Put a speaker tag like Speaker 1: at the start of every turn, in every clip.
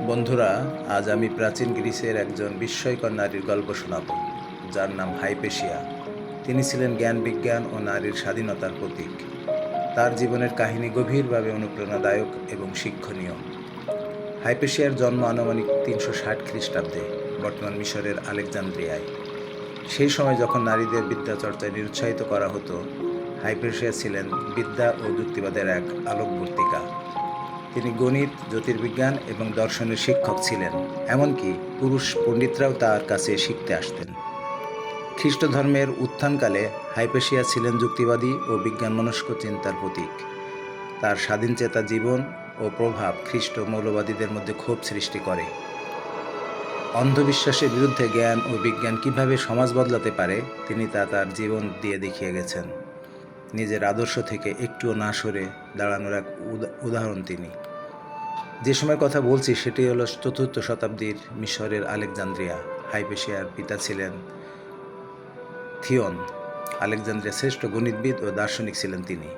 Speaker 1: বন্ধুরা, আজ আমি প্রাচীন গ্রিসের একজন বিস্ময়কর নারীর গল্প শোনাব, যার নাম হাইপেশিয়া। তিনি ছিলেন জ্ঞান, বিজ্ঞান ও নারীর স্বাধীনতার প্রতীক। তার জীবনের কাহিনী গভীরভাবে অনুপ্রেরণাদায়ক এবং শিক্ষণীয়। হাইপেশিয়ার জন্ম আনুমানিক 360 খ্রিস্টাব্দে বর্তমান মিশরের আলেকজান্দ্রিয়ায়। সেই সময় যখন নারীদের বিদ্যা চর্চায় নিরুৎসাহিত করা হতো, হাইপেশিয়া ছিলেন বিদ্যা ও যুক্তিবাদের এক আলোকবর্তিকা। তিনি গণিত, জ্যোতির্বিজ্ঞান এবং দর্শনের শিক্ষক ছিলেন। এমনকি পুরুষ পণ্ডিতরাও তার কাছে শিখতে আসতেন। খ্রিস্ট ধর্মের উত্থানকালে হাইপেশিয়া ছিলেন যুক্তিবাদী ও বিজ্ঞানমনস্ক চিন্তার প্রতীক। তার স্বাধীনচেতা জীবন ও প্রভাব খ্রিস্ট মৌলবাদীদের মধ্যে ক্ষোভ সৃষ্টি করে। অন্ধবিশ্বাসের বিরুদ্ধে জ্ঞান ও বিজ্ঞান কিভাবে সমাজ বদলাতে পারে, তিনি তা তার জীবন দিয়ে দেখিয়ে গেছেন। নিজের আদর্শ থেকে একটুও না সরে দাঁড়ানোর এক উদাহরণ তিনি। যে সময়ের কথা বলছি সেটি হলো 4th শতাব্দীর মিশরের আলেকজান্দ্রিয়া। হাইপেশিয়ার পিতা ছিলেন থিয়ন। আলেকজান্দ্রিয়ার শ্রেষ্ঠ গণিতবিদ ও দার্শনিক ছিলেন তিনি।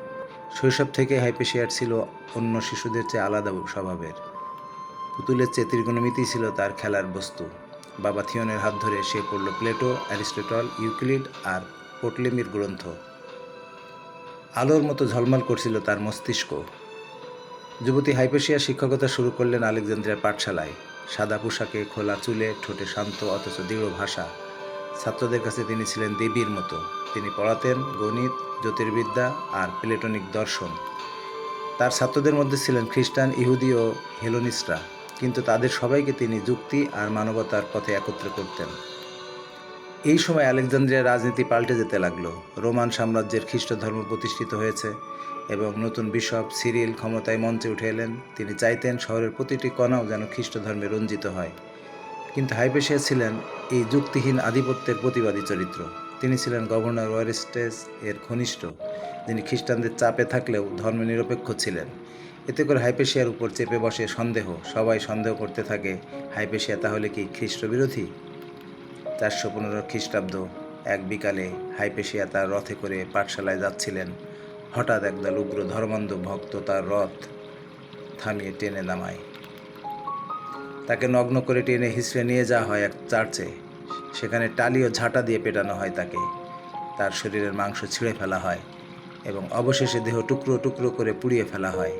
Speaker 1: শৈশব থেকে হাইপেশিয়ার ছিল অন্য শিশুদের চেয়ে আলাদা স্বভাবের। পুতুলের চেয়ে ত্রিকোণমিতি ছিল তার খেলার বস্তু। বাবা থিয়নের হাত ধরে সে পড়ল প্লেটো, অ্যারিস্টটল, ইউক্লিড আর পটলেমির গ্রন্থ। আলোর মতো ঝলমল করছিল তার মস্তিষ্ক। যুবতী হাইপেশিয়া শিক্ষকতা শুরু করলেন আলেকজান্দ্রিয়ার পাঠশালায়। সাদা পোশাকে, খোলা চুলে, ঠোঁটে শান্ত অথচ দৃঢ় ভাষা। ছাত্রদের কাছে তিনি ছিলেন দেবীর মতো। তিনি পড়াতেন গণিত, জ্যোতির্বিদ্যা আর প্লেটনিক দর্শন। তার ছাত্রদের মধ্যে ছিলেন খ্রিস্টান, ইহুদি ও হেলোনিস্টরা, কিন্তু তাদের সবাইকে তিনি যুক্তি আর মানবতার পথে একত্র করতেন। এই সময় আলেকজান্দ্রিয়ার রাজনীতি পাল্টে যেতে লাগলো। রোমান সাম্রাজ্যের খ্রিস্ট ধর্ম প্রতিষ্ঠিত হয়েছে এবং নতুন বিশপ সিরিল ক্ষমতায় মঞ্চে উঠে এলেন। তিনি চাইতেন শহরের প্রতিটি কণাও যেন খ্রিস্ট ধর্মে রঞ্জিত হয়। কিন্তু হাইপেশিয়া ছিলেন এই যুক্তিহীন আধিপত্যের প্রতিবাদী চরিত্র। তিনি ছিলেন গভর্নর ওয়ারেস্টেস এর ঘনিষ্ঠ, যিনি খ্রিস্টানদের চাপে থাকলেও ধর্মনিরপেক্ষ ছিলেন। এতে করে হাইপেশিয়ার উপর চেপে বসে সন্দেহ। সবাই সন্দেহ করতে থাকে, হাইপেশিয়া তাহলে কি খ্রিস্ট বিরোধী? 415 খ্রিস্টাব্দ এক বিকালে হাইপেশিয়া তার রথে করে পাঠশালায় যাচ্ছিলেন। হঠাৎ একদল উগ্র ধর্মান্ধ ভক্ত তার রথ থামিয়ে টেনে নামায়। তাকে নগ্ন করে টেনে হিঁচড়ে নিয়ে যাওয়া হয় এক চার্চে। সেখানে টালি ও ঝাঁটা দিয়ে পেটানো হয় তাকে। তার শরীরের মাংস ছিঁড়ে ফেলা হয় এবং অবশেষে দেহ টুকরো টুকরো করে পুড়িয়ে ফেলা হয়।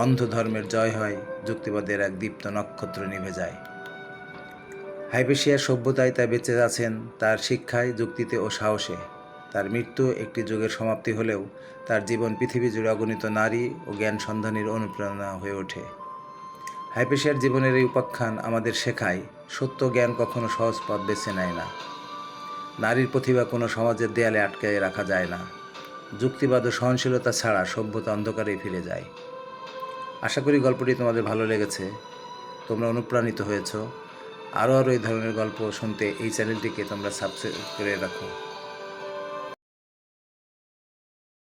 Speaker 1: অন্ধ ধর্মের জয় হয়, যুক্তিবাদের এক দীপ্ত নক্ষত্র নিভে যায়। হাইপেশিয়ার সভ্যতায় তাই বেঁচে আছেন তার শিক্ষায়, যুক্তিতে ও সাহসে। তার মৃত্যু একটি যুগের সমাপ্তি হলেও তার জীবন পৃথিবী জুড়ে অগণিত নারী ও জ্ঞান সন্ধানীর অনুপ্রেরণা হয়ে ওঠে। হাইপেশিয়ার জীবনের এই উপাখ্যান আমাদের শেখায়, সত্য জ্ঞান কখনো সহজ পথ বেছে নেয় না। নারীর প্রতিভা কোনো সমাজের দেয়ালে আটকে রাখা যায় না। যুক্তিবাদ ও সহনশীলতা ছাড়া সভ্যতা অন্ধকারেই ফিরে যায়। আশা করি গল্পটি তোমাদের ভালো লেগেছে, তোমরা অনুপ্রাণিত হয়েছ। আরও এই ধরনের গল্প শুনতে এই চ্যানেলটিকে তোমরা সাবস্ক্রাইব করে রাখো।